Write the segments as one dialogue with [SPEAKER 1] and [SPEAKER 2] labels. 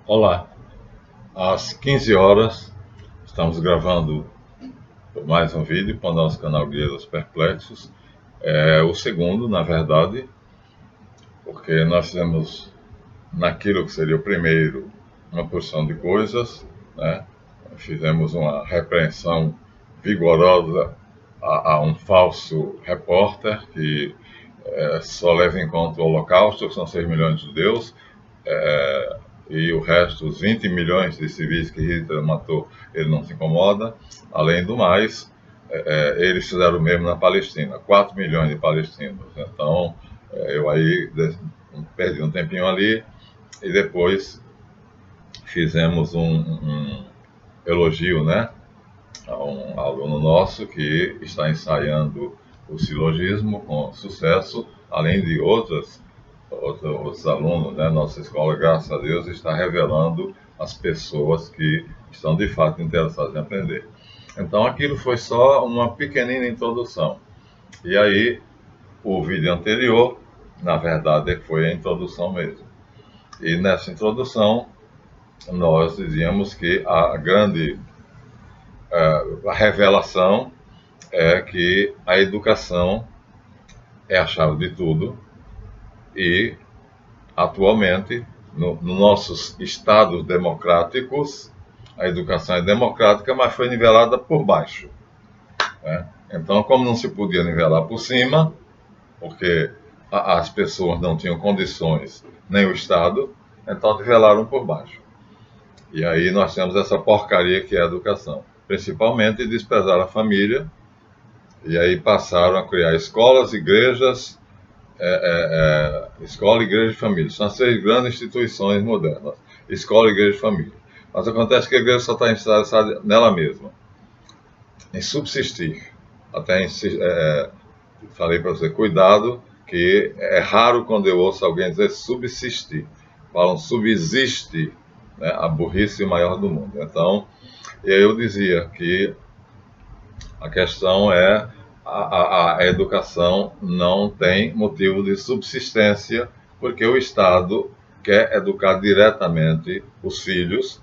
[SPEAKER 1] Olá, às 15 horas estamos gravando mais um vídeo para o nosso canal Guia dos Perplexos. É o segundo, na verdade, porque nós fizemos naquilo que seria o primeiro uma porção de coisas, né? Fizemos uma repreensão vigorosa a um falso repórter que só leva em conta o Holocausto, que são 6 milhões de judeus, e o resto, os 20 milhões de civis que Hitler matou, ele não se incomoda. Além do mais, eles fizeram o mesmo na Palestina, 4 milhões de palestinos. Então, eu aí perdi um tempinho ali e depois fizemos um elogio, né, a um aluno nosso que está ensaiando o silogismo com sucesso, além de outros alunos, né? Nossa escola, graças a Deus, está revelando as pessoas que estão de fato interessadas em aprender. Então, aquilo foi só uma pequenina introdução. E aí, o vídeo anterior, na verdade, foi a introdução mesmo. E nessa introdução, nós dizíamos que a grande a revelação é que a educação é a chave de tudo e, atualmente, nos nossos estados democráticos, a educação é democrática, mas foi nivelada por baixo, né? Então, como não se podia nivelar por cima, porque as pessoas não tinham condições, nem o Estado, então nivelaram por baixo. E aí nós temos essa porcaria que é a educação. Principalmente desprezar a família, e aí passaram a criar escolas, igrejas, escola, igreja e família. São as 3 grandes instituições modernas: escola, igreja e família. Mas acontece que a igreja só está interessada nela mesma, em subsistir. Até falei para você, cuidado, que é raro quando eu ouço alguém dizer subsistir. Falam subsiste, né? A burrice maior do mundo. Então, e aí eu dizia que a questão é a educação não tem motivo de subsistência, porque o Estado quer educar diretamente os filhos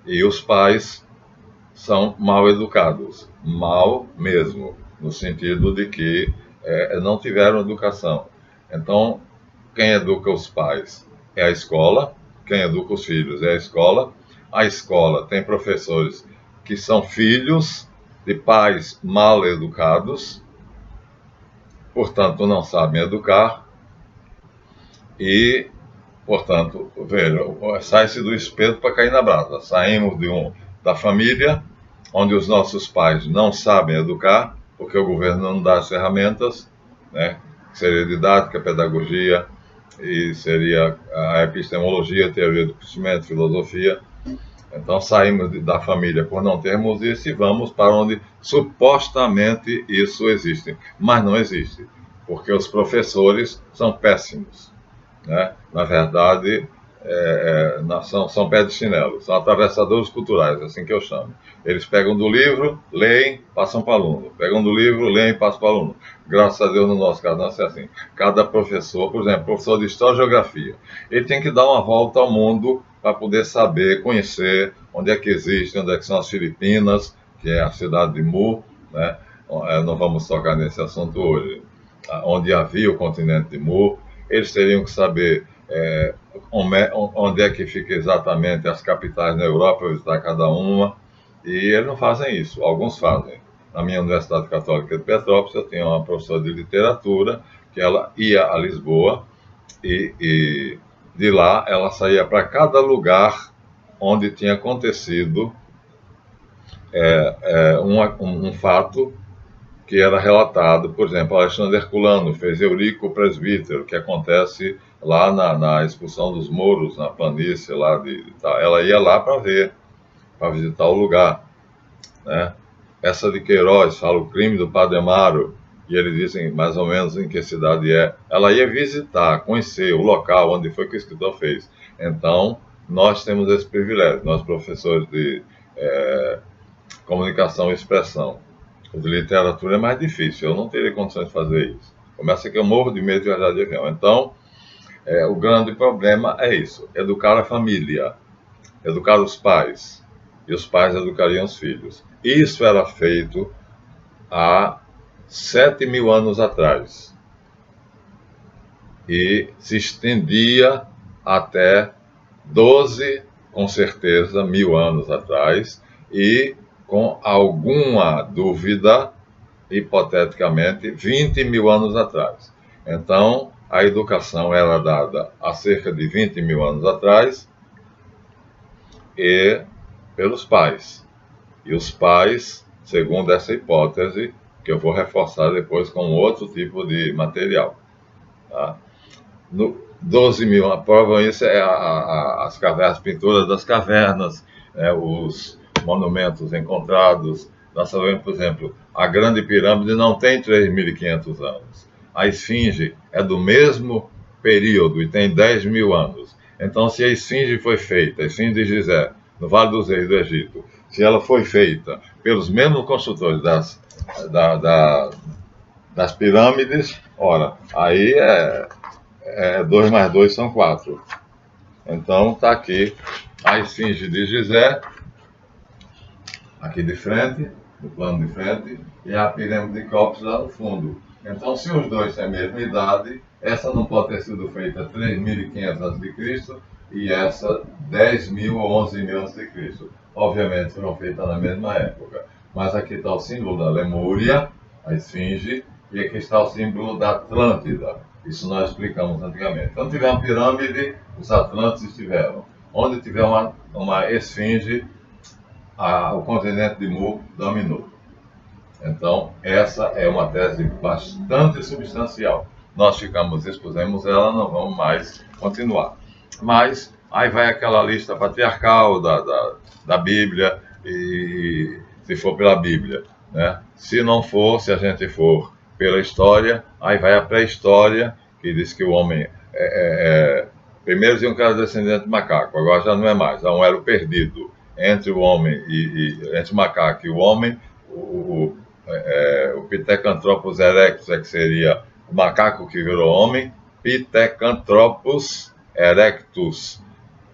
[SPEAKER 1] e os pais são mal educados, mal mesmo, no sentido de que não tiveram educação. Então, quem educa os pais é a escola, quem educa os filhos é a escola. A escola tem professores que são filhos de pais mal educados, portanto não sabem educar e, portanto, veja, sai-se do espeto para cair na brasa. Saímos da família, onde os nossos pais não sabem educar, porque o governo não dá as ferramentas, né? Seria didática, pedagogia, e seria a epistemologia, teoria do conhecimento, filosofia. Então saímos da família por não termos isso e vamos para onde supostamente isso existe, mas não existe, porque os professores são péssimos, né? Na verdade, são pés de chinelo, são atravessadores culturais, assim que eu chamo. Eles pegam do livro, leem, passam para o aluno. Pegam do livro, leem, passam para o aluno. Graças a Deus, no nosso caso, não é assim. Cada professor, por exemplo, professor de História e Geografia, ele tem que dar uma volta ao mundo para poder saber, conhecer onde é que existe, onde é que são as Filipinas, que é a cidade de Mu, né? Não vamos tocar nesse assunto hoje. Onde havia o continente de Mu, eles teriam que saber onde é que fica exatamente as capitais na Europa, visitar cada uma, e eles não fazem isso, alguns fazem. Na minha Universidade Católica de Petrópolis, eu tinha uma professora de literatura, que ela ia a Lisboa, e de lá ela saía para cada lugar onde tinha acontecido um fato que era relatado. Por exemplo, Alexandre Herculano fez Eurico o Presbítero, que acontece lá na expulsão dos mouros, na planície lá ela ia lá para ver, para visitar o lugar, né? Essa de Queiroz fala o crime do Padre Amaro, e eles dizem mais ou menos em que cidade é. Ela ia visitar, conhecer o local onde foi que o escritor fez. Então, nós temos esse privilégio, nós professores de comunicação e expressão. O de literatura é mais difícil, eu não teria condições de fazer isso. Começa que eu morro de medo de viajar de avião. Então, o grande problema é isso, educar a família. educar os pais, e os pais educariam os filhos. Isso era feito há 7.000 anos atrás, e se estendia até 12, com certeza, 1.000 anos atrás, e com alguma dúvida, hipoteticamente, 20.000 anos atrás. Então, a educação era dada há cerca de 20.000 anos atrás e pelos pais. E os pais, segundo essa hipótese, que eu vou reforçar depois com outro tipo de material. Tá? No 12.000, a prova disso é as pinturas das cavernas, os monumentos encontrados. Nós sabemos, por exemplo, a Grande Pirâmide não tem 3.500 anos. A Esfinge é do mesmo período e tem 10.000 anos. Então, se a Esfinge foi feita, a Esfinge de Gizé, no Vale dos Reis do Egito, se ela foi feita pelos mesmos construtores das pirâmides, ora, aí 2 mais 2 são 4. Então, está aqui a Esfinge de Gizé, aqui de frente, no plano de frente, e a pirâmide de Khopos lá no fundo. Então, se os dois têm a mesma idade, essa não pode ter sido feita 3.500 a.C. e essa 10.000 ou 11.000 a.C. Obviamente foram feitas na mesma época. Mas aqui está o símbolo da Lemúria, a Esfinge, e aqui está o símbolo da Atlântida. Isso nós explicamos antigamente. Onde tiver uma pirâmide, os Atlantes estiveram. Onde tiver uma Esfinge, o continente de Mu dominou. Então, essa é uma tese bastante substancial. Nós expusemos ela, não vamos mais continuar. Mas aí vai aquela lista patriarcal da Bíblia, e se for pela Bíblia, né? Se não for, se a gente for pela história, aí vai a pré-história, que diz que o homem primeiro tinha um cara descendente de macaco, agora já não é mais, há um elo perdido entre o homem entre o macaco e o homem. O Pithecanthropus erectus que seria o macaco que virou homem, Pithecanthropus erectus.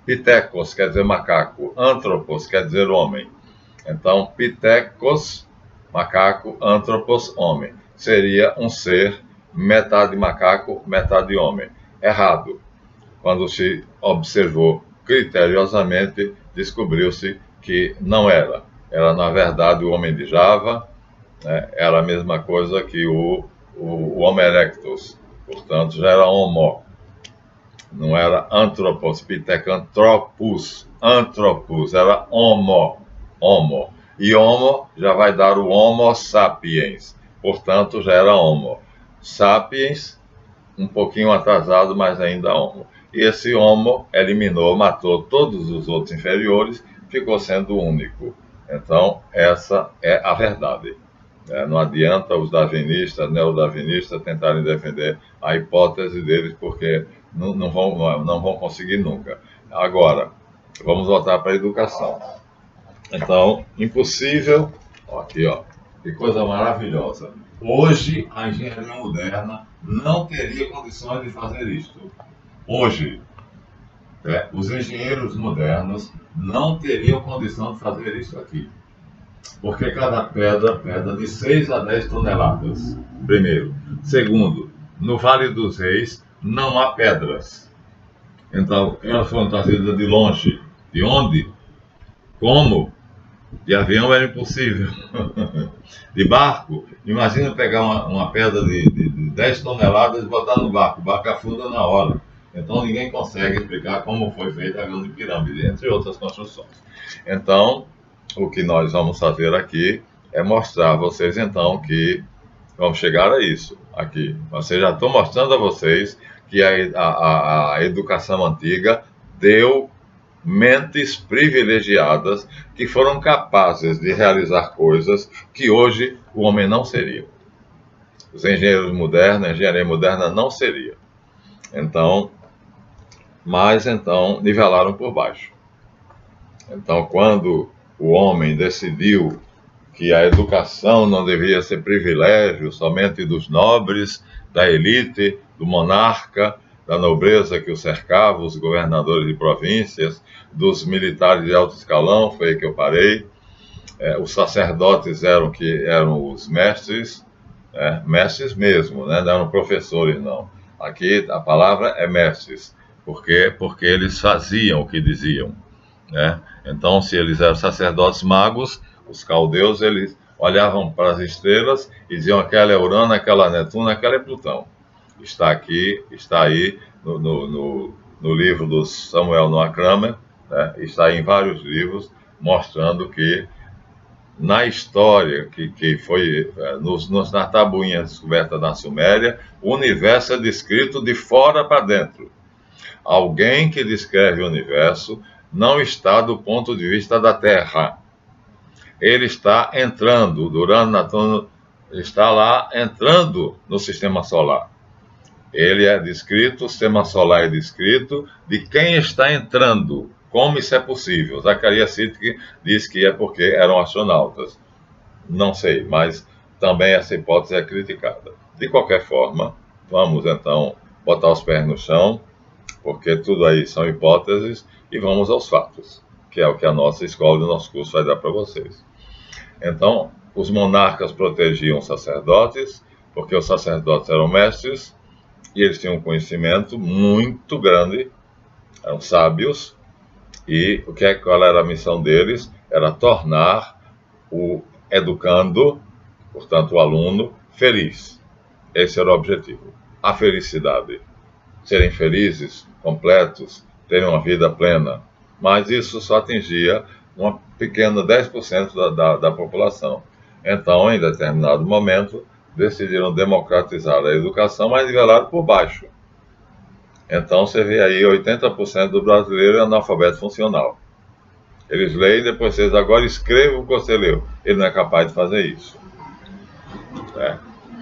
[SPEAKER 1] Pithecos quer dizer macaco, anthropos quer dizer homem. Então, Pithecos, macaco, anthropos, homem. Seria um ser metade macaco, metade homem. Errado. Quando se observou criteriosamente, descobriu-se que não era. Era, na verdade, o homem de Java, né? Era a mesma coisa que o Homo erectus. Portanto, já era Homo. Não era Anthropos, Pithecanthropus, Anthropus, era Homo. Homo. E Homo já vai dar o Homo sapiens. Portanto, já era Homo. Sapiens, um pouquinho atrasado, mas ainda Homo. E esse Homo eliminou, matou todos os outros inferiores, ficou sendo único. Então, essa é a verdade. Não adianta os darwinistas, neodarwinistas tentarem defender a hipótese deles, porque não vão conseguir nunca. Agora, vamos voltar para a educação. Então, impossível, aqui, que coisa maravilhosa. Hoje, a engenharia moderna não teria condições de fazer isto. Hoje, os engenheiros modernos não teriam condição de fazer isso aqui. Porque cada pedra pesa de 6 a 10 toneladas, primeiro. Segundo, no Vale dos Reis não há pedras. Então, elas foram trazidas de longe. De onde? Como? De avião era impossível. De barco, imagina pegar uma pedra de 10 toneladas e botar no barco. O barco afunda na hora. Então, ninguém consegue explicar como foi feita a Grande Pirâmide, entre outras construções. Então, o que nós vamos fazer aqui é mostrar a vocês, então, que vamos chegar a isso aqui. Vocês já estão mostrando a vocês que a educação antiga deu mentes privilegiadas que foram capazes de realizar coisas que hoje o homem não seria. Os engenheiros modernos, a engenharia moderna não seria. Então, nivelaram por baixo. Então, quando o homem decidiu que a educação não deveria ser privilégio somente dos nobres, da elite, do monarca, da nobreza que o cercava, os governadores de províncias, dos militares de alto escalão, foi aí que eu parei. Os sacerdotes eram os mestres, mestres mesmo, né? Não eram professores, não. Aqui a palavra é mestres, porque eles faziam o que diziam, né? Então, se eles eram sacerdotes magos, os caldeus, eles olhavam para as estrelas e diziam: aquela é Urano, aquela é Netuno, aquela é Plutão. Está aqui, está aí no livro do Samuel Noah Kramer, né? Está aí em vários livros, mostrando que na história que foi na tabuinha descoberta na Suméria, o universo é descrito de fora para dentro. Alguém que descreve o universo não está do ponto de vista da Terra. Ele está entrando, Urano, Netuno, está lá entrando no sistema solar. Ele é descrito, o sistema solar é descrito de quem está entrando. Como isso é possível? Zacarias Sitchin diz que é porque eram astronautas. Não sei, mas também essa hipótese é criticada. De qualquer forma, vamos então botar os pés no chão, porque tudo aí são hipóteses, e vamos aos fatos, que é o que a nossa escola do nosso curso vai dar para vocês. Então, os monarcas protegiam os sacerdotes, porque os sacerdotes eram mestres, e eles tinham um conhecimento muito grande, eram sábios, e qual era a missão deles? Era tornar o educando, portanto o aluno, feliz. Esse era o objetivo. A felicidade. Serem felizes, completos, terem uma vida plena. Mas isso só atingia uma pequena 10% da população. Então, em determinado momento, decidiram democratizar a educação, mas nivelaram por baixo. Então, você vê aí 80% do brasileiro é analfabeto funcional. Eles leem e depois vocês agora escrevam o que você leu. Ele não é capaz de fazer isso.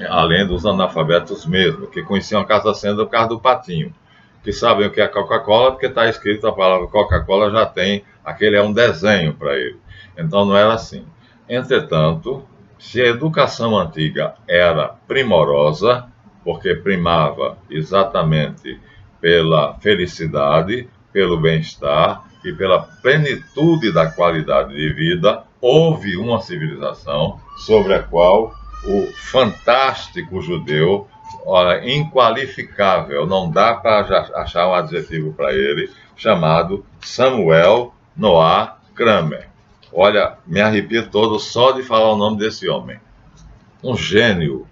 [SPEAKER 1] Além dos analfabetos mesmo, que conheciam a Casa Senda por causa do patinho, que sabem o que é Coca-Cola, porque está escrito a palavra Coca-Cola, já tem, aquele é um desenho para ele. Então não era assim. Entretanto, se a educação antiga era primorosa, porque primava exatamente pela felicidade, pelo bem-estar e pela plenitude da qualidade de vida, houve uma civilização sobre a qual o fantástico judeu, olha, inqualificável, não dá para achar um adjetivo para ele, chamado Samuel Noah Kramer. Olha, me arrepio todo só de falar o nome desse homem. Um gênio.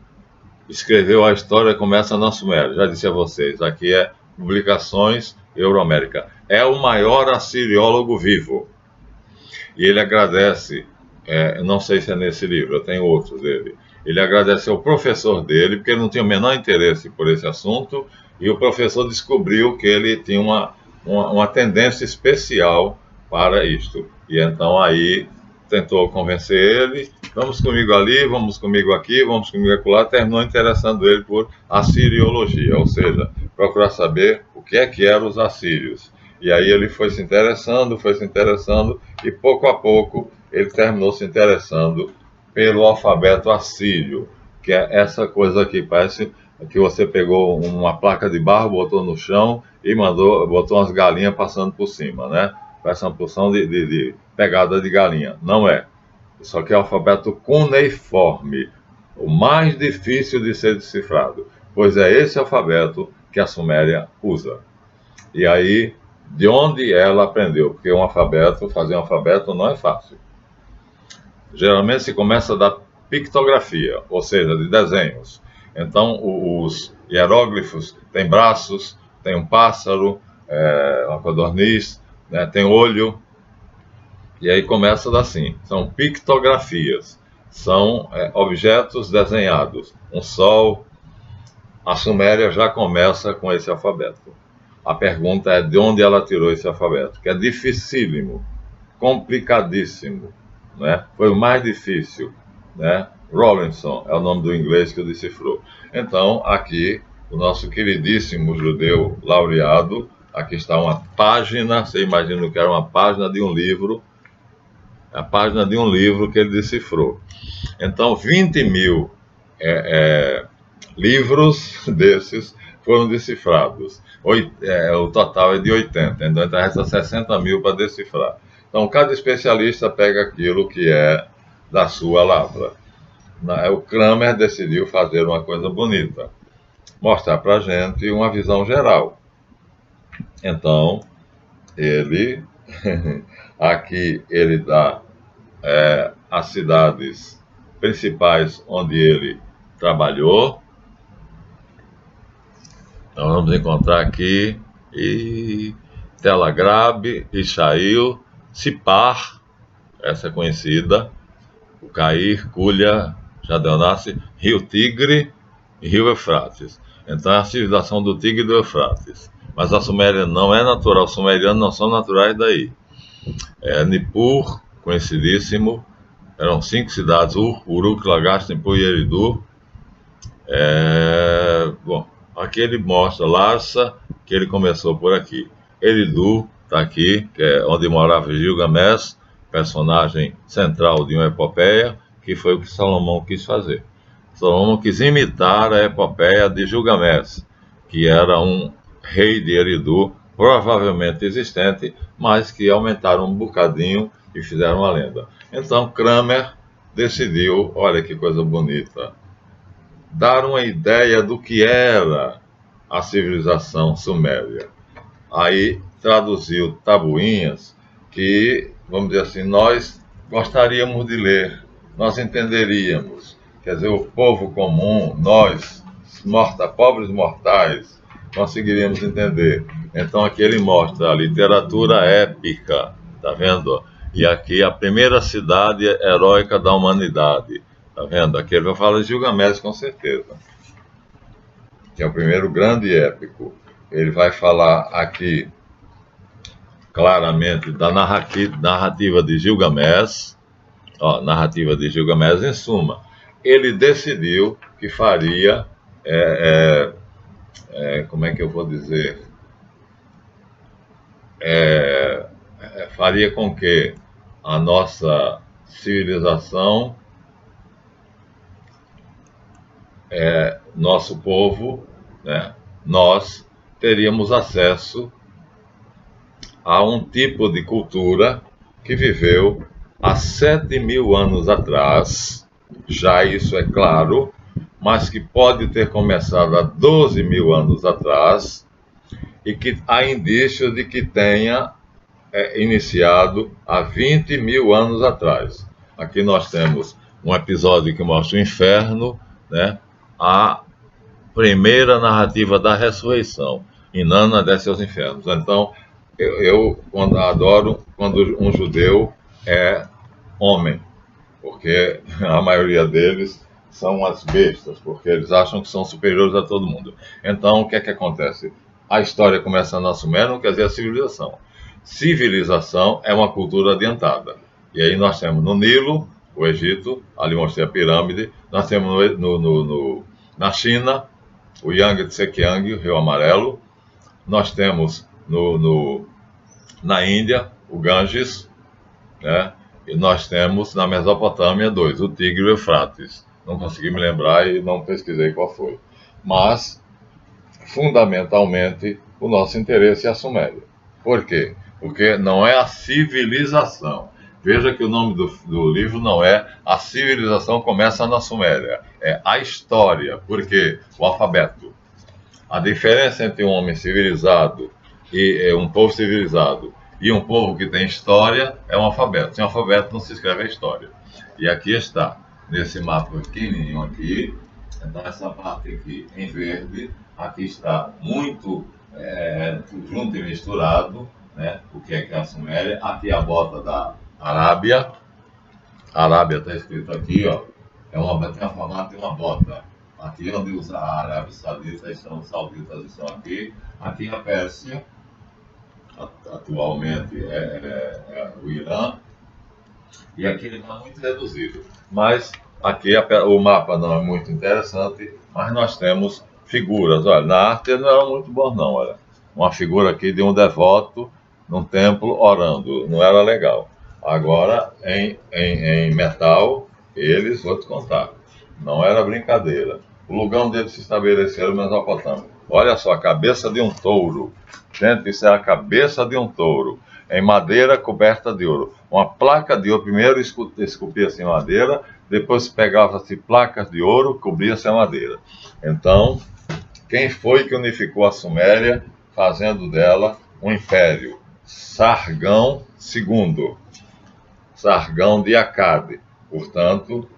[SPEAKER 1] Escreveu a história, começa na Suméria. Já disse a vocês, aqui é Publicações Euroamérica. É o maior assiriólogo vivo. E ele agradece, não sei se é nesse livro, eu tenho outros dele. Ele agradeceu ao professor dele, porque ele não tinha o menor interesse por esse assunto, e o professor descobriu que ele tinha uma tendência especial para isto. E então aí tentou convencer ele, vamos comigo ali, vamos comigo aqui, vamos comigo acolá, terminou interessando ele por assiriologia, ou seja, procurar saber o que eram os assírios. E aí ele foi se interessando, e pouco a pouco ele terminou se interessando pelo alfabeto assírio, que é essa coisa aqui, parece que você pegou uma placa de barro, botou no chão e botou umas galinhas passando por cima, né? Parece uma porção de pegada de galinha. Não é. Isso aqui é o alfabeto cuneiforme, o mais difícil de ser decifrado, pois é esse alfabeto que a Suméria usa. E aí, de onde ela aprendeu? Porque fazer um alfabeto não é fácil. Geralmente se começa da pictografia, ou seja, de desenhos. Então, os hieróglifos têm braços, tem um pássaro, uma codorniz, né, tem olho, e aí começa assim. São pictografias, são objetos desenhados. Um sol. A Suméria já começa com esse alfabeto. A pergunta é de onde ela tirou esse alfabeto, que é dificílimo, complicadíssimo, né? Foi o mais difícil, né? Rawlinson é o nome do inglês que o decifrou. Então, aqui, o nosso queridíssimo judeu laureado, aqui está uma página, você imagina que era uma página de um livro, a página de um livro que ele decifrou. Então, 20 mil livros desses foram decifrados. O total é de 80, então resta 60 mil para decifrar. Então, cada especialista pega aquilo que é da sua lavra. O Kramer decidiu fazer uma coisa bonita, mostrar para a gente uma visão geral. Então, ele, aqui ele dá as cidades principais onde ele trabalhou. Nós vamos encontrar aqui Telagrab, Ishail, Sipar, essa é conhecida, o Cair, Culha, Jadonassi, Rio Tigre e Rio Eufrates. Então é a civilização do Tigre e do Eufrates. Mas a Suméria não é natural, os sumerianos não são naturais daí. Nippur, conhecidíssimo, eram 5 cidades, Uruk, Lagash, Nippur e Eridu. Bom, aqui ele mostra Larsa, que ele começou por aqui. Eridu está aqui, que é onde morava Gilgamesh, personagem central de uma epopeia, que foi o que Salomão quis fazer. Salomão quis imitar a epopeia de Gilgamesh, que era um rei de Eridu, provavelmente existente, mas que aumentaram um bocadinho e fizeram uma lenda. Então Kramer decidiu, olha que coisa bonita, dar uma ideia do que era a civilização suméria. Aí traduziu tabuinhas que, vamos dizer assim, nós gostaríamos de ler, nós entenderíamos. Quer dizer, o povo comum, nós, pobres mortais, conseguiríamos entender. Então aqui ele mostra a literatura épica, tá vendo? E aqui a primeira cidade heróica da humanidade. Tá vendo? Aqui ele vai falar de Gilgamesh com certeza, que é o primeiro grande épico. Ele vai falar aqui claramente da narrativa de Gilgamesh. Narrativa de Gilgamesh, em suma. Ele decidiu que faria, como é que eu vou dizer? Faria com que a nossa civilização, nosso povo, né, nós teríamos acesso a um tipo de cultura que viveu há 7.000 anos atrás, já isso é claro, mas que pode ter começado há 12.000 anos atrás e que há indícios de que tenha iniciado há 20.000 anos atrás. Aqui nós temos um episódio que mostra o inferno, né? A primeira narrativa da ressurreição. Inanna desce aos infernos. Então, eu adoro quando um judeu é homem, porque a maioria deles são as bestas, porque eles acham que são superiores a todo mundo. Então, o que é que acontece? A história começa na Suméria, não quer dizer a civilização. Civilização é uma cultura adiantada. E aí nós temos no Nilo, o Egito, ali mostrei a pirâmide, nós temos na China, o Yangtze Tsekiang, o Rio Amarelo, nós temos na Índia, o Ganges, né? E nós temos na Mesopotâmia 2, o Tigre e o Eufrates. Não consegui me lembrar e não pesquisei qual foi. Mas, fundamentalmente, o nosso interesse é a Suméria. Por quê? Porque não é a civilização. Veja que o nome do livro não é A Civilização Começa na Suméria. É a história. Por quê? O alfabeto. A diferença entre um homem civilizado e um povo civilizado e um povo que tem história é um alfabeto. Sem alfabeto não se escreve a história. E aqui está, nesse mapa pequenininho aqui, então essa parte aqui em verde, aqui está muito junto e misturado, né, o que é a Suméria. Aqui a bota da Arábia. A Arábia está escrito aqui, ó, tem o formato de uma bota. Aqui onde os árabes sauditas estão aqui. Aqui a Pérsia, atualmente é o Irã. E aqui ele está muito reduzido. Mas aqui o mapa não é muito interessante, mas nós temos figuras. Olha, na arte não era muito bom não, olha. Uma figura aqui de um devoto num templo orando, não era legal. Agora, em metal, vou te contar, não era brincadeira. O lugar onde eles se estabeleceram, Mesopotâmia. Olha só, a cabeça de um touro. Gente, isso é a cabeça de um touro, em madeira coberta de ouro. Uma placa de ouro, primeiro esculpia-se em madeira, depois pegava-se placas de ouro, cobria-se a madeira. Então, quem foi que unificou a Suméria, fazendo dela um império? Sargão II, Sargão de Acade. Portanto,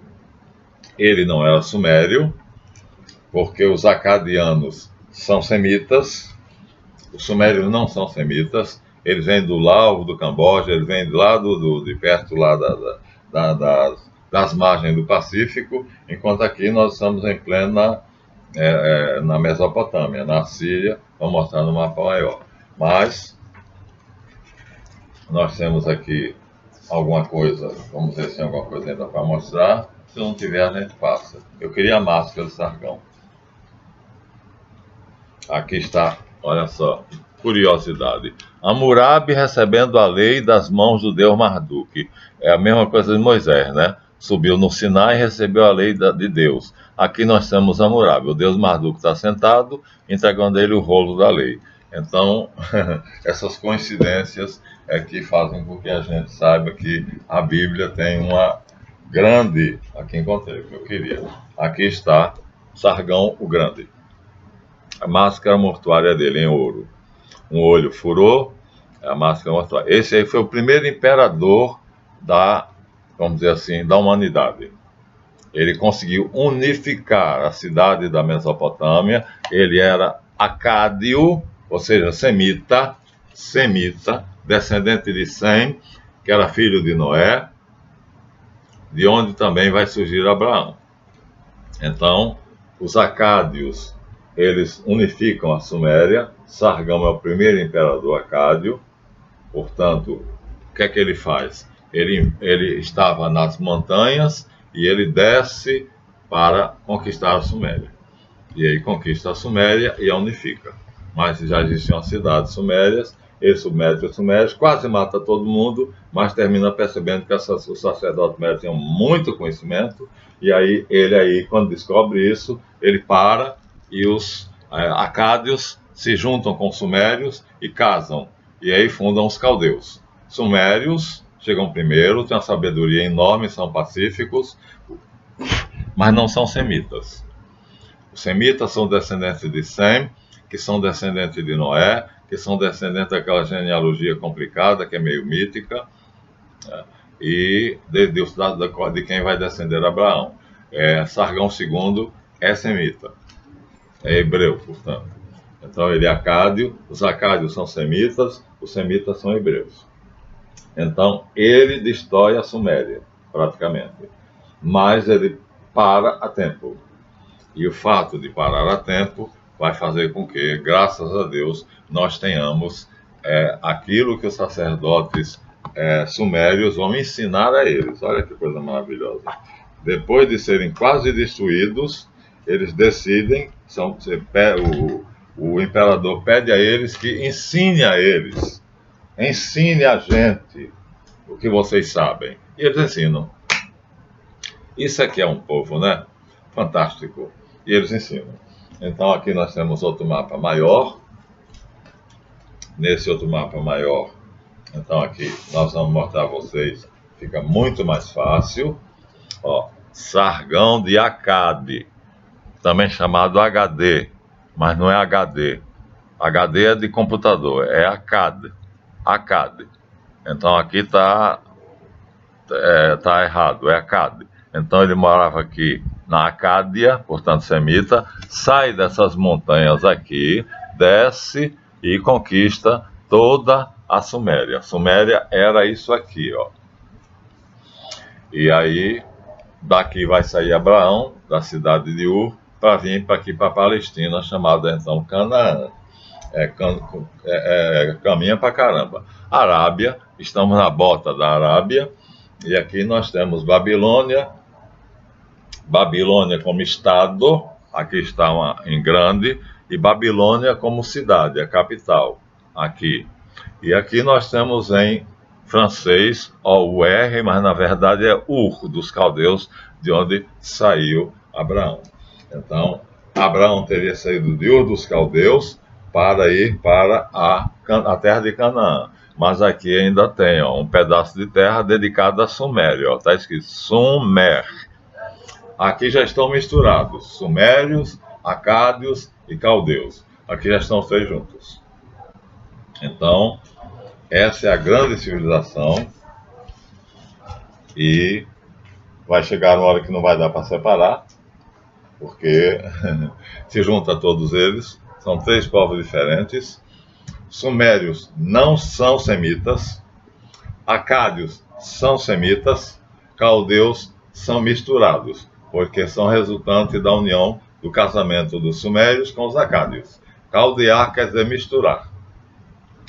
[SPEAKER 1] ele não era sumério, porque os acadianos são semitas, os sumérios não são semitas, eles vêm do Laos, do Camboja, eles vêm lá de perto lá das margens do Pacífico, enquanto aqui nós estamos em plena na Mesopotâmia, na Síria. Vou mostrar no mapa maior. Mas nós temos aqui alguma coisa, vamos ver se tem alguma coisa ainda para mostrar. Se não tiver, a gente passa. Eu queria a máscara de Sargão. Aqui está, olha só, curiosidade. Hammurabi recebendo a lei das mãos do deus Marduk. É a mesma coisa de Moisés, né? Subiu no Sinai e recebeu a lei de Deus. Aqui nós temos Hammurabi. O deus Marduk está sentado, entregando a ele o rolo da lei. Então, essas coincidências é que fazem com que a gente saiba que a Bíblia tem uma grande... Aqui encontrei o que eu queria. Aqui está Sargão o Grande. A máscara mortuária dele em ouro. Um olho furou, a máscara mortuária. Esse aí foi o primeiro imperador vamos dizer assim, da humanidade. Ele conseguiu unificar a cidade da Mesopotâmia. Ele era acádio, ou seja, semita, descendente de Sem, que era filho de Noé, de onde também vai surgir Abraão. Então, os acádios, eles unificam a Suméria. Sargão é o primeiro imperador acádio. Portanto, o que é que ele faz? Ele estava nas montanhas e ele desce para conquistar a Suméria. E aí conquista a Suméria e a unifica. Mas já existiam cidades sumérias, ele submete os sumérios, quase mata todo mundo, mas termina percebendo que os sacerdotes sumérios tinham muito conhecimento, e aí, quando descobre isso, ele para e os acádios se juntam com os sumérios e casam, e aí fundam os caldeus. Sumérios chegam primeiro, têm uma sabedoria enorme, são pacíficos, mas não são semitas. Os semitas são descendentes de Sem, que são descendentes de Noé, que são descendentes daquela genealogia complicada, que é meio mítica, e de quem vai descender Abraão. Sargão II é semita, é hebreu, portanto. Então ele é acádio, os acádios são semitas, os semitas são hebreus. Então ele destrói a Suméria, praticamente. Mas ele para a tempo. E o fato de parar a tempo vai fazer com que, graças a Deus, nós tenhamos aquilo que os sacerdotes sumérios vão ensinar a eles. Olha que coisa maravilhosa. Depois de serem quase destruídos, eles decidem, o imperador pede a eles que ensine a eles, ensine a gente o que vocês sabem. E eles ensinam. Isso aqui é um povo, né? Fantástico. E eles ensinam. Então aqui nós temos outro mapa maior. Nesse outro mapa maior, então aqui nós vamos mostrar a vocês, fica muito mais fácil. Ó, Sargão de Acade, também chamado HD, mas não é HD. HD é de computador, é Acade. Então aqui está errado, é Acade. Então ele morava aqui na Acádia, portanto semita, sai dessas montanhas aqui, desce e conquista toda a Suméria. A Suméria era isso aqui, ó. E aí, daqui vai sair Abraão, da cidade de Ur, para vir para aqui, para a Palestina, chamada então Canaã. Caminha para caramba. Arábia, estamos na bota da Arábia, e aqui nós temos Babilônia como estado, aqui está em grande, e Babilônia como cidade, a capital, aqui. E aqui nós temos em francês, o R, mas na verdade é Ur, dos caldeus, de onde saiu Abraão. Então, Abraão teria saído de Ur dos Caldeus para ir para a terra de Canaã. Mas aqui ainda tem um pedaço de terra dedicado a Sumério. Está escrito Sumer. Aqui já estão misturados sumérios, acádios e caldeus. Aqui já estão os três juntos. Então, essa é a grande civilização e vai chegar uma hora que não vai dar para separar, porque se junta todos eles, são três povos diferentes. Sumérios não são semitas, acádios são semitas, caldeus são misturados, porque são resultantes da união do casamento dos sumérios com os acádios. Caldear quer dizer misturar.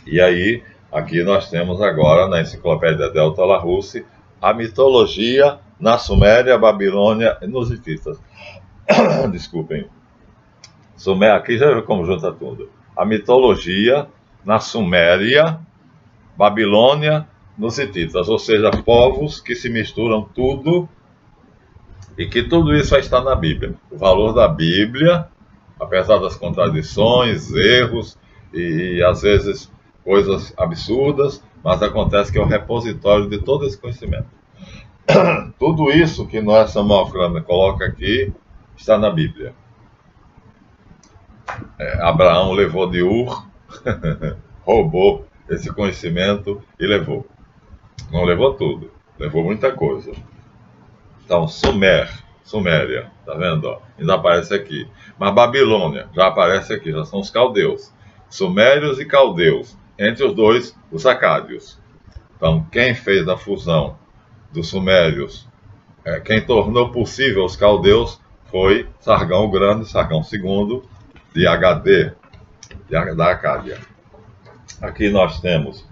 [SPEAKER 1] E aí, aqui nós temos agora, na enciclopédia Delta Larousse, a mitologia na Suméria, Babilônia e nos hititas. Desculpem. Aqui já viu como junta tudo. A mitologia na Suméria, Babilônia, nos hititas, ou seja, povos que se misturam tudo e que tudo isso vai estar na Bíblia. O valor da Bíblia, apesar das contradições, erros e às vezes coisas absurdas, mas acontece que é o repositório de todo esse conhecimento. Tudo isso que nós, Samuel Kramer, coloca aqui, está na Bíblia. Abraão levou de Ur, roubou esse conhecimento e levou. Não levou tudo, levou muita coisa. Então, Suméria, tá vendo? Ó? Ainda aparece aqui. Mas Babilônia já aparece aqui, já são os caldeus. Sumérios e caldeus. Entre os dois, os acádios. Então, quem fez a fusão dos sumérios, quem tornou possível os caldeus foi Sargão o Grande, Sargão II, de HD, da Acádia. Aqui nós temos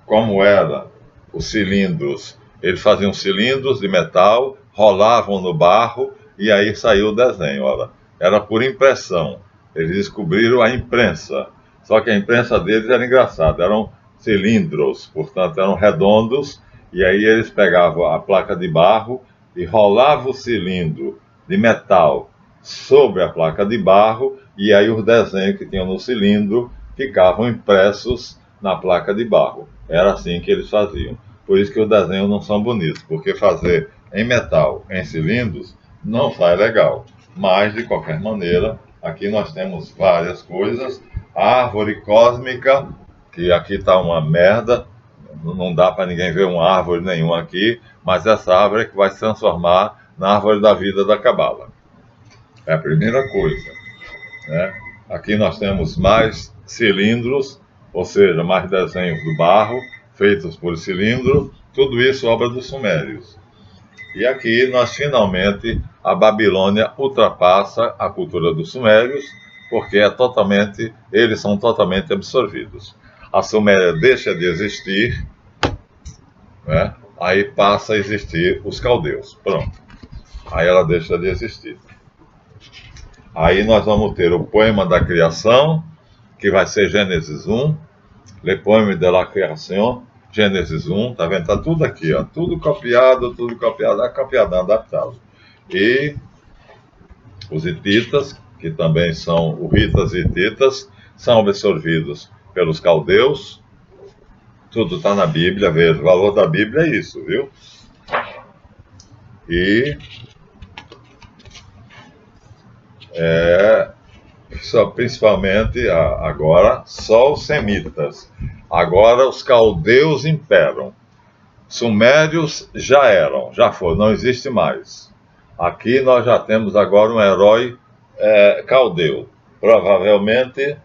[SPEAKER 1] como eram os cilindros. Eles faziam cilindros de metal, rolavam no barro e aí saiu o desenho. Olha, era por impressão. Eles descobriram a imprensa. Só que a imprensa deles era engraçada. Eram cilindros, portanto eram redondos. E aí eles pegavam a placa de barro e rolavam o cilindro de metal sobre a placa de barro. E aí os desenhos que tinham no cilindro ficavam impressos na placa de barro. Era assim que eles faziam. Por isso que os desenhos não são bonitos, porque fazer em metal, em cilindros, não sai legal. Mas, de qualquer maneira, aqui nós temos várias coisas. A árvore cósmica, que aqui está uma merda, não dá para ninguém ver uma árvore nenhuma aqui, mas essa árvore é que vai se transformar na árvore da vida da Cabala. É a primeira coisa, né? Aqui nós temos mais cilindros, ou seja, mais desenhos do barro, feitos por cilindro, tudo isso obra dos sumérios. E aqui nós finalmente, a Babilônia ultrapassa a cultura dos sumérios, porque eles são totalmente absorvidos. A Suméria deixa de existir, né? Aí passa a existir os caldeus. Pronto. Aí ela deixa de existir. Aí nós vamos ter o poema da criação, que vai ser Gênesis 1, Le Poème de la Création, Gênesis 1, tá vendo? Tá tudo aqui, ó, tudo copiado, adaptado. E os hititas, que também são urritas e hititas, são absorvidos pelos caldeus. Tudo está na Bíblia, veja, o valor da Bíblia é isso, viu? E principalmente agora só os semitas. Agora os caldeus imperam. Sumérios já foram, não existe mais. Aqui nós já temos agora um herói caldeu. Provavelmente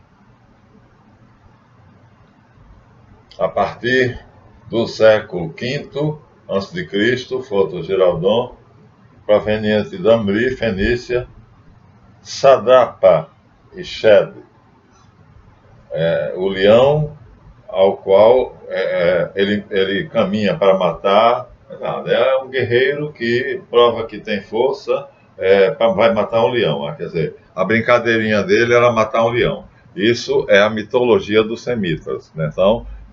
[SPEAKER 1] a partir do século V a.C., Foto Giraldon, proveniente de Amri, Fenícia, Sadrapa e Shed, o leão ao qual ele caminha para matar. É um guerreiro que prova que tem força, vai matar um leão. Quer dizer, a brincadeirinha dele era matar um leão. Isso é a mitologia dos semitas, né?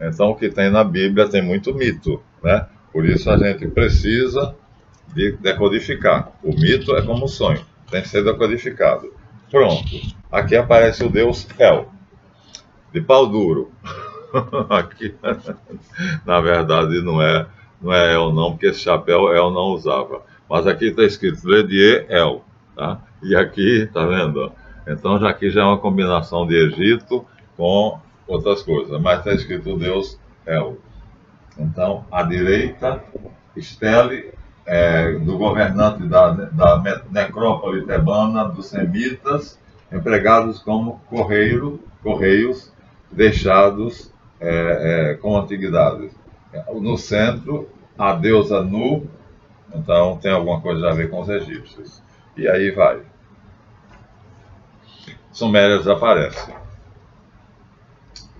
[SPEAKER 1] Então o que tem na Bíblia tem muito mito, né? Por isso a gente precisa de decodificar. O mito é como um sonho, tem que ser decodificado. Pronto. Aqui aparece o deus El, de pau duro. Aqui, na verdade, não é El não, porque esse chapéu El não usava. Mas aqui está escrito Ledier El, tá? E aqui, tá vendo? Então aqui já é uma combinação de Egito com outras coisas, mas está escrito Deus El. Então, à direita, estele do governante da necrópole tebana, dos semitas, empregados como correios deixados com antiguidades. No centro, a deusa Nu, então tem alguma coisa a ver com os egípcios. E aí vai. Suméria desaparece.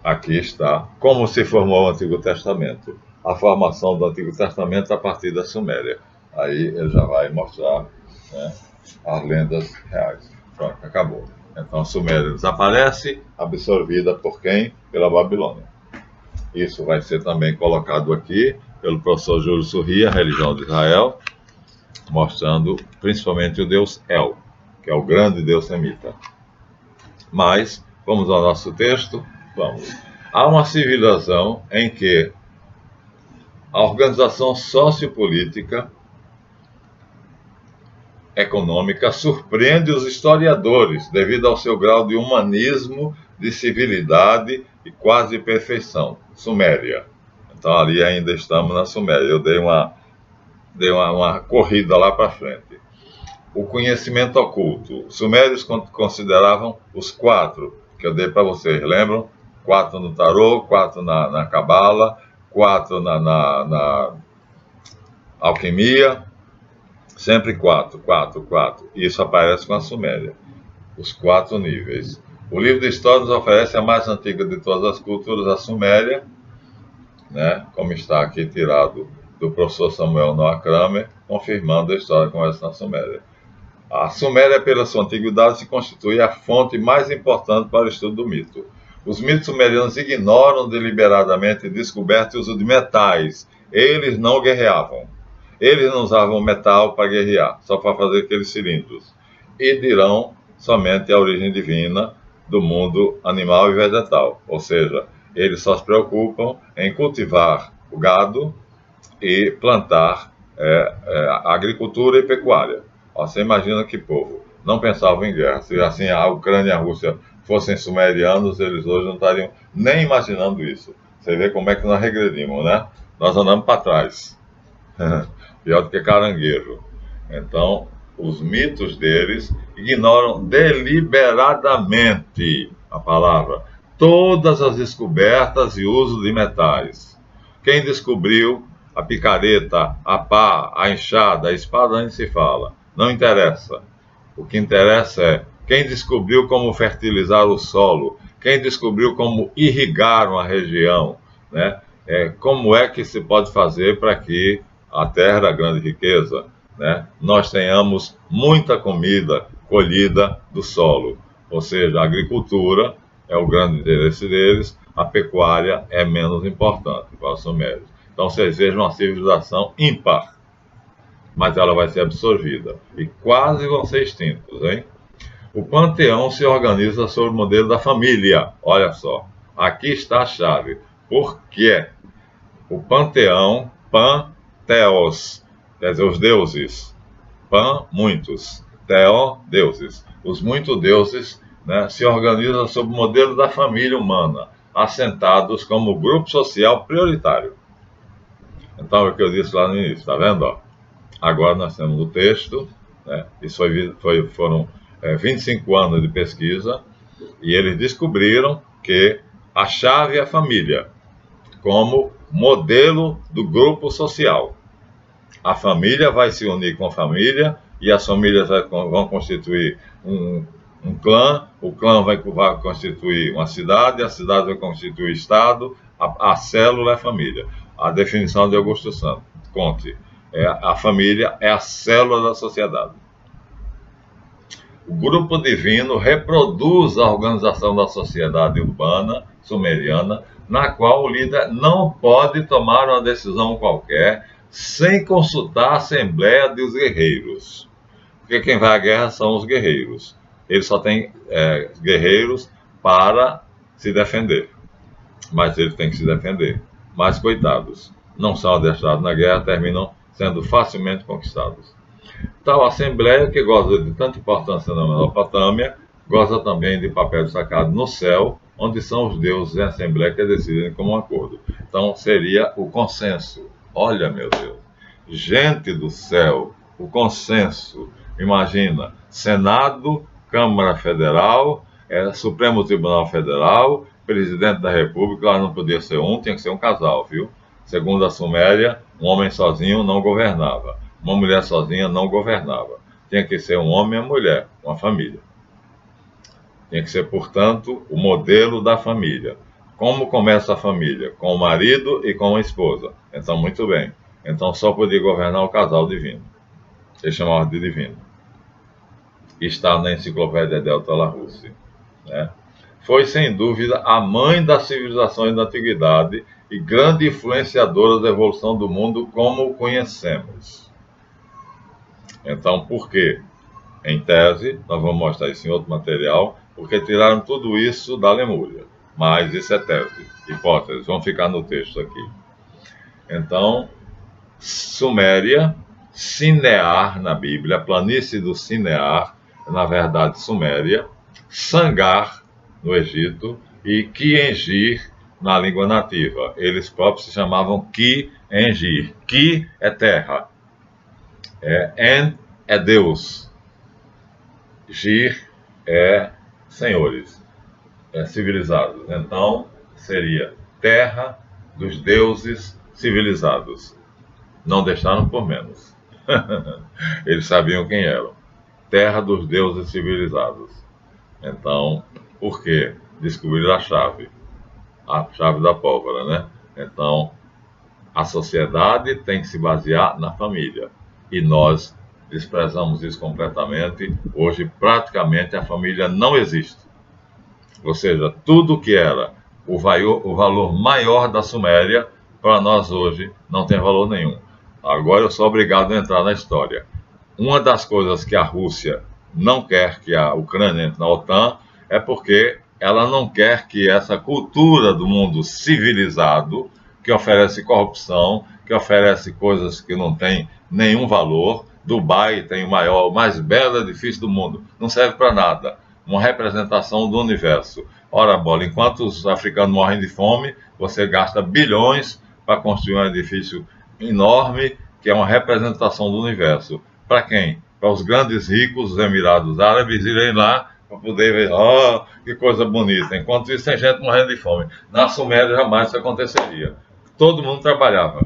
[SPEAKER 1] Aqui está como se formou o Antigo Testamento. A formação do Antigo Testamento a partir da Suméria. Aí ele já vai mostrar, né, as lendas reais. Pronto, acabou. Então a Suméria desaparece, absorvida por quem? Pela Babilônia. Isso vai ser também colocado aqui pelo professor Júlio Surria, a religião de Israel, mostrando principalmente o deus El, que é o grande deus semita. Mas, vamos ao nosso texto. Vamos. Há uma civilização em que a organização sociopolítica, econômica, surpreende os historiadores devido ao seu grau de humanismo, de civilidade e quase perfeição. Suméria. Então ali ainda estamos na Suméria. Eu dei uma corrida lá para frente. O conhecimento oculto. Os sumérios consideravam os 4 que eu dei para vocês, lembram? 4 no tarô, 4 na cabala, 4 na alquimia, sempre 4. Isso aparece com a Suméria, os 4 níveis. O livro de História nos oferece a mais antiga de todas as culturas, a Suméria, né? Como está aqui tirado do professor Samuel Noah Kramer, confirmando a história que começa na Suméria. A Suméria, pela sua antiguidade, se constitui a fonte mais importante para o estudo do mito. Os mitos sumerianos ignoram deliberadamente descoberto o uso de metais. Eles não guerreavam. Eles não usavam metal para guerrear, só para fazer aqueles cilindros. E dirão somente a origem divina do mundo animal e vegetal. Ou seja, eles só se preocupam em cultivar o gado e plantar agricultura e pecuária. Você imagina que povo não pensava em guerra. Se assim a Ucrânia e a Rússia fossem sumerianos, eles hoje não estariam nem imaginando isso. Você vê como é que nós regredimos, né? Nós andamos para trás. Pior do que caranguejo. Então, os mitos deles ignoram deliberadamente a palavra, todas as descobertas e uso de metais. Quem descobriu a picareta, a pá, a enxada, a espada, nem se fala. Não interessa. O que interessa é quem descobriu como fertilizar o solo, quem descobriu como irrigar uma região, né? Como é que se pode fazer para que a terra, a grande riqueza, né, nós tenhamos muita comida colhida do solo. Ou seja, a agricultura é o grande interesse deles, a pecuária é menos importante para os sumérios. Então vocês vejam uma civilização ímpar, mas ela vai ser absorvida e quase vão ser extintos, hein? O panteão se organiza sobre o modelo da família. Olha só, aqui está a chave. Por quê? O panteão, Theos, quer dizer, os deuses. Pan, muitos. Theo, deuses. Os muitos deuses, né, se organizam sob o modelo da família humana, assentados como grupo social prioritário. Então, é o que eu disse lá no início, está vendo? Ó? Agora nós temos o texto, né? Isso foram 25 anos de pesquisa, e eles descobriram que a chave é a família, como modelo do grupo social. A família vai se unir com a família, e as famílias vão constituir um clã, o clã vai constituir uma cidade, a cidade vai constituir estado, a célula é a família. A definição de Augusto Santos, Conte, a família é a célula da sociedade. O grupo divino reproduz a organização da sociedade urbana sumeriana, na qual o líder não pode tomar uma decisão qualquer sem consultar a assembleia dos guerreiros. Porque quem vai à guerra são os guerreiros. ele só tem guerreiros para se defender. Mas ele tem que se defender. Mas, coitados, não são adestrados na guerra, terminam sendo facilmente conquistados. Tal assembleia, que goza de tanta importância na Mesopotâmia, goza também de papel destacado no céu, onde são os deuses em assembleia que decidem como um acordo. Então, seria o consenso. Olha, meu Deus, gente do céu, o consenso. Imagina, Senado, Câmara Federal, Supremo Tribunal Federal, Presidente da República. Lá não podia ser um, tinha que ser um casal, viu? Segundo a Suméria, um homem sozinho não governava. Uma mulher sozinha não governava. Tinha que ser um homem e uma mulher, uma família. Tinha que ser, portanto, o modelo da família. Como começa a família? Com o marido e com a esposa. Então, muito bem. Então, só podia governar o casal divino. Eles chamavam de divino. Está na Enciclopédia Delta La Russe. Né? Foi, sem dúvida, a mãe das civilizações da Antiguidade e grande influenciadora da evolução do mundo como o conhecemos. Então, por quê? Em tese, nós vamos mostrar isso em outro material, porque tiraram tudo isso da Lemúria. Mas isso é tese, hipótese, vamos ficar no texto aqui. Então, Suméria, Sinear na Bíblia, a planície do Sinear, na verdade Suméria, Sangar no Egito e Ki-Engir na língua nativa. Eles próprios se chamavam Ki-Engir. Ki é terra, En é Deus, Gir é senhores, civilizados. Então, seria terra dos deuses civilizados. Não deixaram por menos. Eles sabiam quem eram. Terra dos deuses civilizados. Então, por quê? Descobriram a chave da pólvora, né? Então, a sociedade tem que se basear na família. E nós desprezamos isso completamente. Hoje, praticamente, a família não existe. Ou seja, tudo que era o valor maior da Suméria, para nós hoje, não tem valor nenhum. Agora eu sou obrigado a entrar na história. Uma das coisas que a Rússia não quer que a Ucrânia entre na OTAN é porque ela não quer que essa cultura do mundo civilizado, que oferece corrupção, que oferece coisas que não têm nenhum valor. Dubai tem o mais belo edifício do mundo, não serve para nada. Uma representação do universo. Ora, bola, enquanto os africanos morrem de fome, você gasta bilhões para construir um edifício enorme, que é uma representação do universo. Para quem? Para os grandes ricos, os Emirados Árabes, irem lá para poder ver, que coisa bonita. Enquanto isso, tem gente morrendo de fome. Na Suméria, jamais isso aconteceria. Todo mundo trabalhava.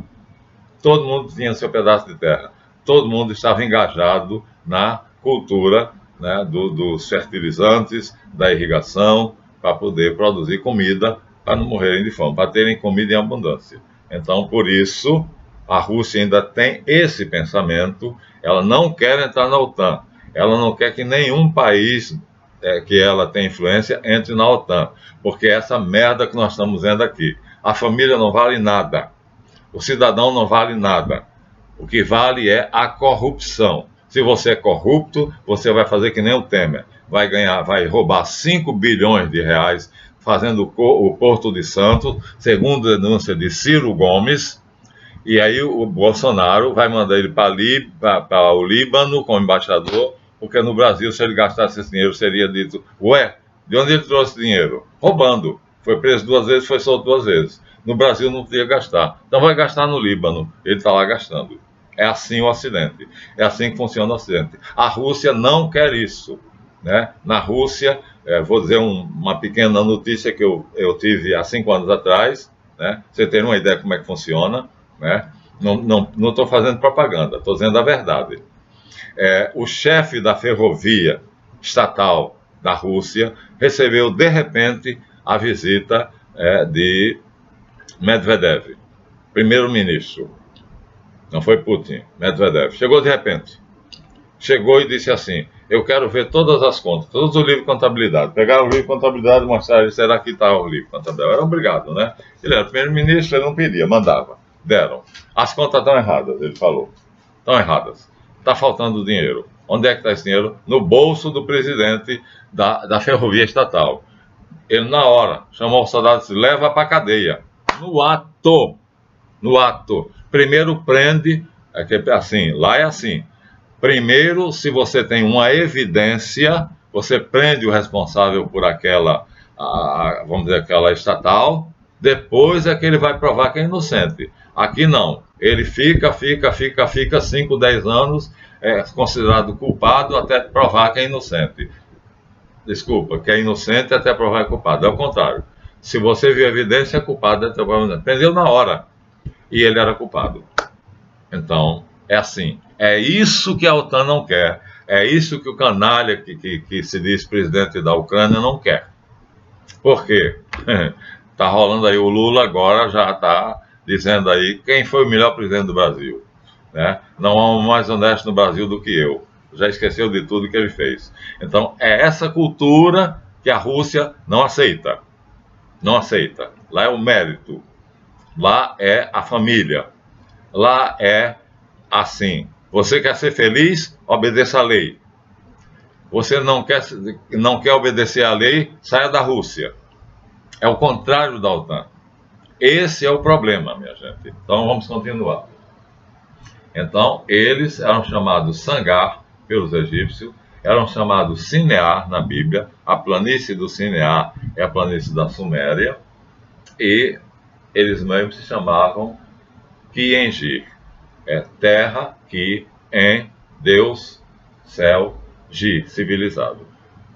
[SPEAKER 1] Todo mundo tinha seu pedaço de terra. Todo mundo estava engajado na cultura, né, dos fertilizantes, da irrigação, para poder produzir comida, para não morrerem de fome, para terem comida em abundância. Então, por isso, a Rússia ainda tem esse pensamento. Ela não quer entrar na OTAN. Ela não quer que nenhum país que ela tem influência entre na OTAN. Porque é essa merda que nós estamos vendo aqui. A família não vale nada. O cidadão não vale nada. O que vale é a corrupção. Se você é corrupto, você vai fazer que nem o Temer. Vai roubar 5 bilhões de reais fazendo o Porto de Santos, segundo a denúncia de Ciro Gomes. E aí o Bolsonaro vai mandar ele para o Líbano como embaixador, porque no Brasil, se ele gastasse esse dinheiro, seria dito, ué, de onde ele trouxe dinheiro? Roubando. Foi preso 2 vezes, foi solto 2 vezes. No Brasil não podia gastar. Então vai gastar no Líbano. Ele está lá gastando. É assim o Ocidente. É assim que funciona o Ocidente. A Rússia não quer isso. Né? Na Rússia, vou dizer uma pequena notícia que eu tive há 5 anos atrás, né? Você tem uma ideia como é que funciona, né? Não estou fazendo propaganda, estou dizendo a verdade. O chefe da ferrovia estatal da Rússia recebeu, de repente, a visita de Medvedev, primeiro-ministro. Não foi Putin, Medvedev. Chegou de repente. Chegou e disse assim, eu quero ver todas as contas, todos os livros de contabilidade. Pegaram o livro de contabilidade e mostraram, será que está o livro de contabilidade? Era obrigado, né? Ele era primeiro-ministro, ele não pedia, mandava. Deram. As contas estão erradas, ele falou. Estão erradas. Está faltando dinheiro. Onde é que está esse dinheiro? No bolso do presidente da ferrovia estatal. Ele, na hora, chamou o soldado e disse: leva para a cadeia. No ato. No ato. Primeiro prende, assim, lá é assim. Primeiro, se você tem uma evidência, você prende o responsável por aquela, vamos dizer, aquela estatal, depois é que ele vai provar que é inocente. Aqui não. Ele fica 5, 10 anos, é considerado culpado até provar que é inocente. Desculpa, que é inocente até provar que é culpado. É o contrário. Se você viu evidência, é culpado até provar que é inocente. Prendeu na hora. E ele era culpado. Então, é assim. É isso que a OTAN não quer. É isso que o canalha que se diz presidente da Ucrânia não quer. Por quê? Está rolando aí, o Lula agora já está dizendo aí quem foi o melhor presidente do Brasil. Né? Não há um mais honesto no Brasil do que eu. Já esqueceu de tudo que ele fez. Então, é essa cultura que a Rússia não aceita. Não aceita. Lá é o mérito. Lá é a família. Lá é assim. Você quer ser feliz? Obedeça à lei. Você não quer obedecer à lei? Saia da Rússia. É o contrário da OTAN. Esse é o problema, minha gente. Então, vamos continuar. Então, eles eram chamados Sangar pelos egípcios, eram chamados Sinear na Bíblia. A planície do Sinear é a planície da Suméria. E eles mesmos se chamavam Quiengir. É terra, Ki, En, Deus, céu, Gi, civilizado.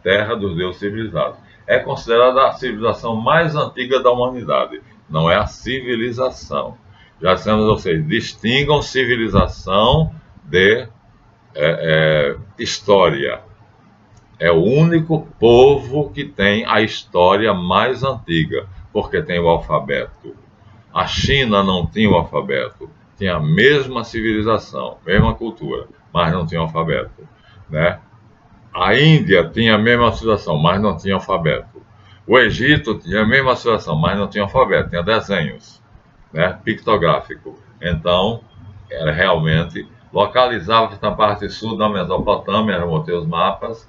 [SPEAKER 1] Terra dos deuses civilizados. É considerada a civilização mais antiga da humanidade. Não é a civilização. Já dissemos a vocês, distingam civilização de história. É o único povo que tem a história mais antiga, porque tem o alfabeto. A China não tinha o alfabeto, tinha a mesma civilização, mesma cultura, mas não tinha alfabeto, né? A Índia tinha a mesma civilização, mas não tinha alfabeto. O Egito tinha a mesma civilização, mas não tinha alfabeto, tinha desenhos, né? Pictográfico. Então, era realmente localizava-se na parte sul da Mesopotâmia, eram os mapas,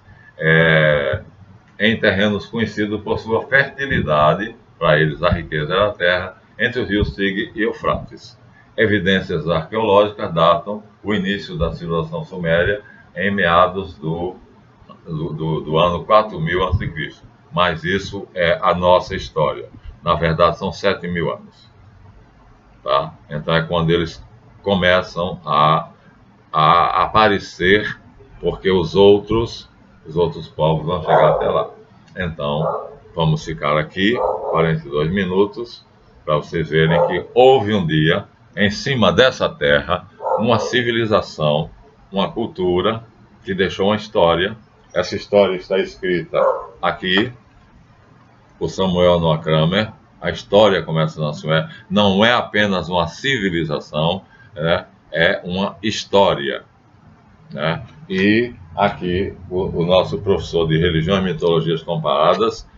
[SPEAKER 1] em terrenos conhecidos por sua fertilidade, para eles a riqueza era a terra, entre os rios Tigre e Eufrates. Evidências arqueológicas datam o início da civilização suméria em meados do ano 4000 a.C. Mas isso é a nossa história. Na verdade, são 7.000 anos. Tá? Então é quando eles começam a aparecer, porque os outros povos vão chegar até lá. Então, vamos ficar aqui 42 minutos para vocês verem que houve um dia, em cima dessa terra, uma civilização, uma cultura que deixou uma história. Essa história está escrita aqui, por Samuel Noah Kramer. A história começa na Suméria. Não é apenas uma civilização, né? É uma história. Né? E aqui o nosso professor de Religião e Mitologias Comparadas,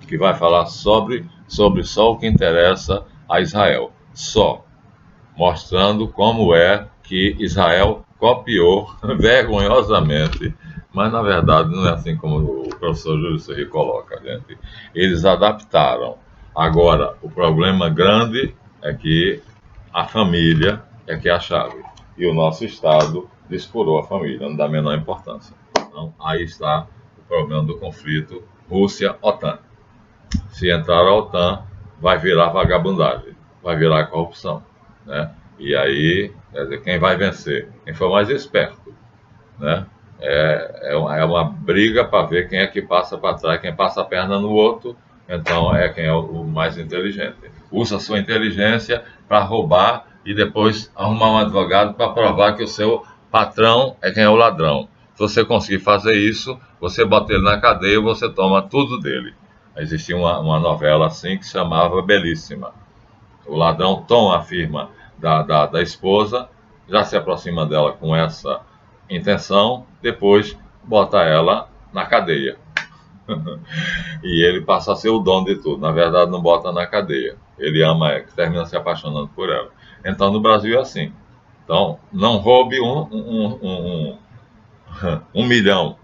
[SPEAKER 1] que vai falar sobre só o que interessa a Israel. Só. Mostrando como é que Israel copiou vergonhosamente, mas na verdade não é assim como o professor Júlio Serri coloca, gente. Eles adaptaram. Agora, o problema grande é que a família é que é a chave. E o nosso Estado descurou a família, não dá a menor importância. Então, aí está o problema do conflito Rússia-OTAN. Se entrar a OTAN, vai virar vagabundagem, vai virar corrupção. Né? E aí, quer dizer, quem vai vencer? Quem for mais esperto. Né? É uma briga para ver quem é que passa para trás, quem passa a perna no outro, então é quem é o mais inteligente. Usa a sua inteligência para roubar e depois arrumar um advogado para provar que o seu patrão é quem é o ladrão. Se você conseguir fazer isso, você bota ele na cadeia e você toma tudo dele. Existia uma novela assim que se chamava Belíssima. O ladrão toma a firma da esposa, já se aproxima dela com essa intenção, depois bota ela na cadeia. E ele passa a ser o dono de tudo. Na verdade, não bota na cadeia. Ele ama ela, que termina se apaixonando por ela. Então, no Brasil é assim. Então, não roube 1 milhão,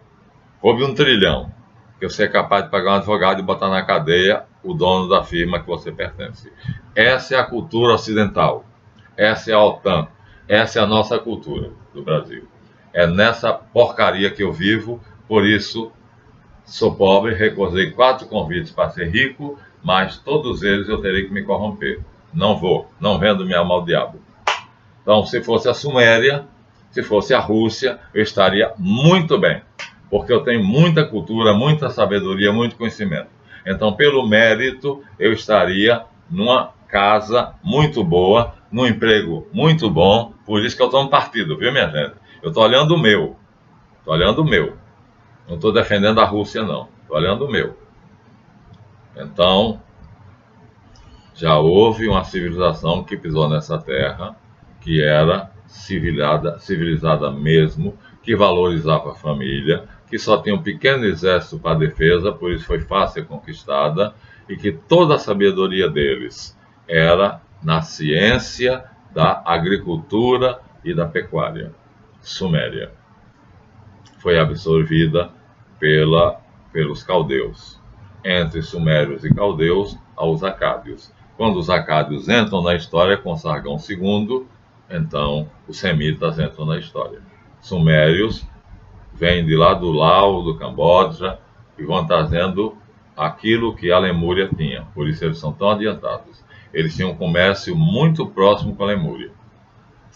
[SPEAKER 1] coube 1 trilhão, que você é capaz de pagar um advogado e botar na cadeia o dono da firma que você pertence. Essa é a cultura ocidental, essa é a OTAN, essa é a nossa cultura do Brasil. É nessa porcaria que eu vivo, por isso sou pobre, recusei 4 convites para ser rico, mas todos eles eu terei que me corromper. Não vou, não vendo minha alma ao diabo. Então, se fosse a Suméria, se fosse a Rússia, eu estaria muito bem, porque eu tenho muita cultura, muita sabedoria, muito conhecimento. Então, pelo mérito, eu estaria numa casa muito boa, num emprego muito bom, por isso que eu estou no partido, viu, minha gente? Eu estou olhando o meu, estou olhando o meu. Não estou defendendo a Rússia, não. Estou olhando o meu. Então, já houve uma civilização que pisou nessa terra, que era civilizada mesmo, que valorizava a família, que só tinha um pequeno exército para a defesa, por isso foi fácil ser conquistada, e que toda a sabedoria deles era na ciência da agricultura e da pecuária. Suméria. Foi absorvida pelos caldeus. Entre sumérios e caldeus, aos acádios. Quando os acádios entram na história com Sargão II, então os semitas entram na história. Sumérios vêm de lá do Laos, do Camboja, e vão trazendo aquilo que a Lemúria tinha. Por isso eles são tão adiantados. Eles tinham um comércio muito próximo com a Lemúria.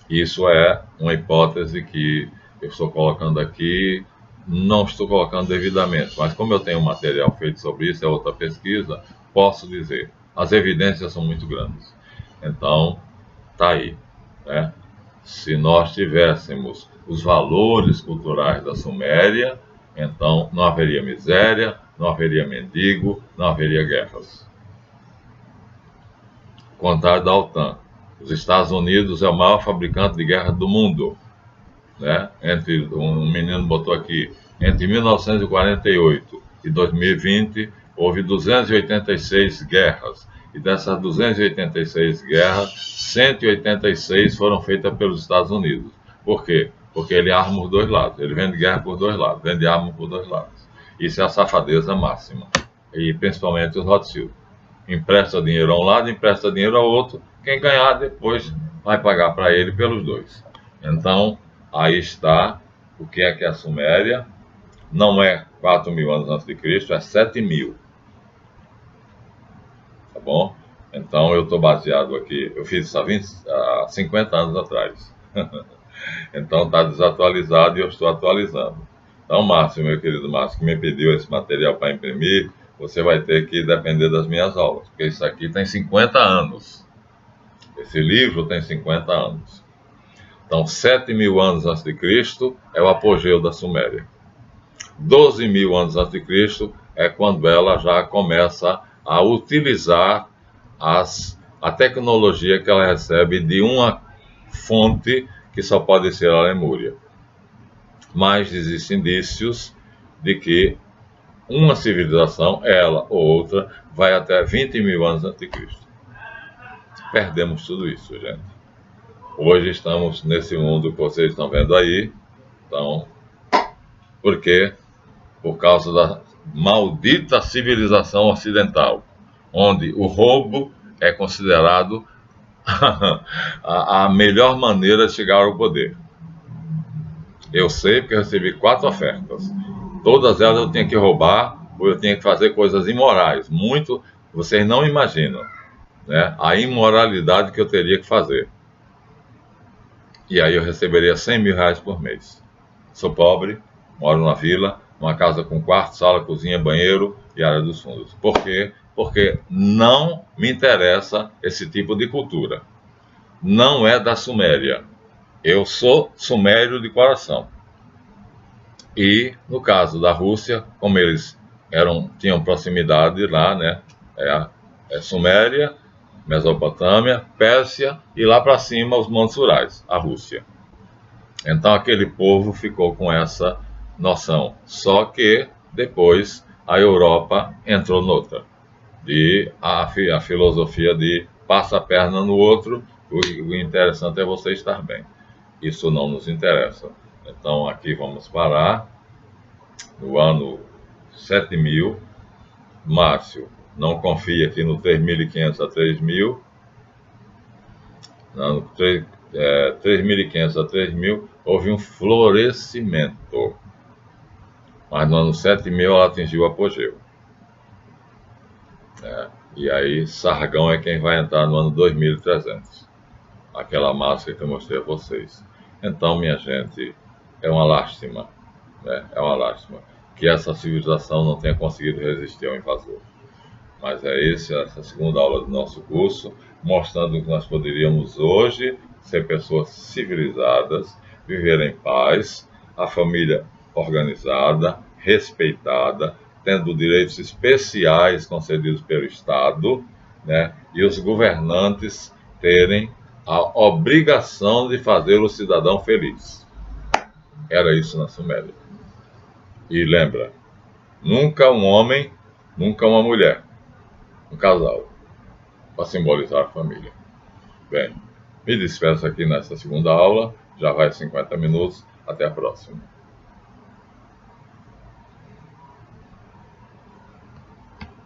[SPEAKER 1] Isso é uma hipótese que eu estou colocando aqui, não estou colocando devidamente, mas como eu tenho material feito sobre isso, é outra pesquisa, posso dizer. As evidências são muito grandes. Então, está aí. Né? Se nós tivéssemos os valores culturais da Suméria, então não haveria miséria, não haveria mendigo, não haveria guerras. Contrário da OTAN. Os Estados Unidos é o maior fabricante de guerra do mundo. Né? Um menino botou aqui, entre 1948 e 2020, houve 286 guerras. E dessas 286 guerras, 186 foram feitas pelos Estados Unidos. Por quê? Porque ele arma os dois lados. Ele vende guerra por dois lados, vende arma por dois lados. Isso é a safadeza máxima. E principalmente os Rothschild. Empresta dinheiro a um lado, empresta dinheiro ao outro. Quem ganhar depois vai pagar para ele pelos dois. Então, aí está o que é a Suméria. Não é 4.000 anos antes de Cristo, é 7.000. Tá bom? Então eu estou baseado aqui, eu fiz isso há 50 anos atrás. Então está desatualizado e eu estou atualizando. Então, Márcio, meu querido Márcio, que me pediu esse material para imprimir, você vai ter que depender das minhas aulas, porque isso aqui tem 50 anos. Esse livro tem 50 anos. Então, 7.000 anos antes de Cristo é o apogeu da Suméria. 12.000 anos antes de Cristo é quando ela já começa a utilizar a tecnologia que ela recebe de uma fonte que só pode ser a Lemúria. Mas existem indícios de que uma civilização, ela ou outra, vai até 20.000 anos antes de Cristo. Perdemos tudo isso, gente. Hoje estamos nesse mundo que vocês estão vendo aí. Então, por quê? Por causa da maldita civilização ocidental, onde o roubo é considerado a melhor maneira de chegar ao poder. Eu sei porque eu recebi 4 ofertas. Todas elas eu tinha que roubar, ou eu tinha que fazer coisas imorais. Muito, vocês não imaginam, né? A imoralidade que eu teria que fazer. E aí eu receberia 100.000 reais por mês. Sou pobre, moro numa vila, uma casa com quarto, sala, cozinha, banheiro e área dos fundos. Por quê? Porque não me interessa esse tipo de cultura. Não é da Suméria. Eu sou sumério de coração. E, no caso da Rússia, como eles tinham proximidade lá, né? Suméria, Mesopotâmia, Pérsia e lá para cima os Montes Urais, a Rússia. Então aquele povo ficou com essa noção. Só que depois a Europa entrou noutra. A filosofia de passa a perna no outro, o interessante é você estar bem. Isso não nos interessa. Então aqui vamos parar no ano 7000. Márcio, não confie aqui no 3.500 a 3.000. No ano 3.500 a 3.000 houve um florescimento. Mas no ano 7.000 ela atingiu o apogeu. E aí Sargão é quem vai entrar no ano 2.300. Aquela máscara que eu mostrei a vocês. Então, minha gente, é uma lástima, né? É uma lástima que essa civilização não tenha conseguido resistir ao invasor. Mas essa segunda aula do nosso curso, mostrando que nós poderíamos hoje ser pessoas civilizadas, viver em paz, a família organizada, respeitada, tendo direitos especiais concedidos pelo Estado, né? E os governantes terem a obrigação de fazer o cidadão feliz. Era isso na Suméria. E lembra, nunca um homem, nunca uma mulher. Um casal, para simbolizar a família. Bem, me despeço aqui nessa segunda aula, já vai 50 minutos, até a próxima.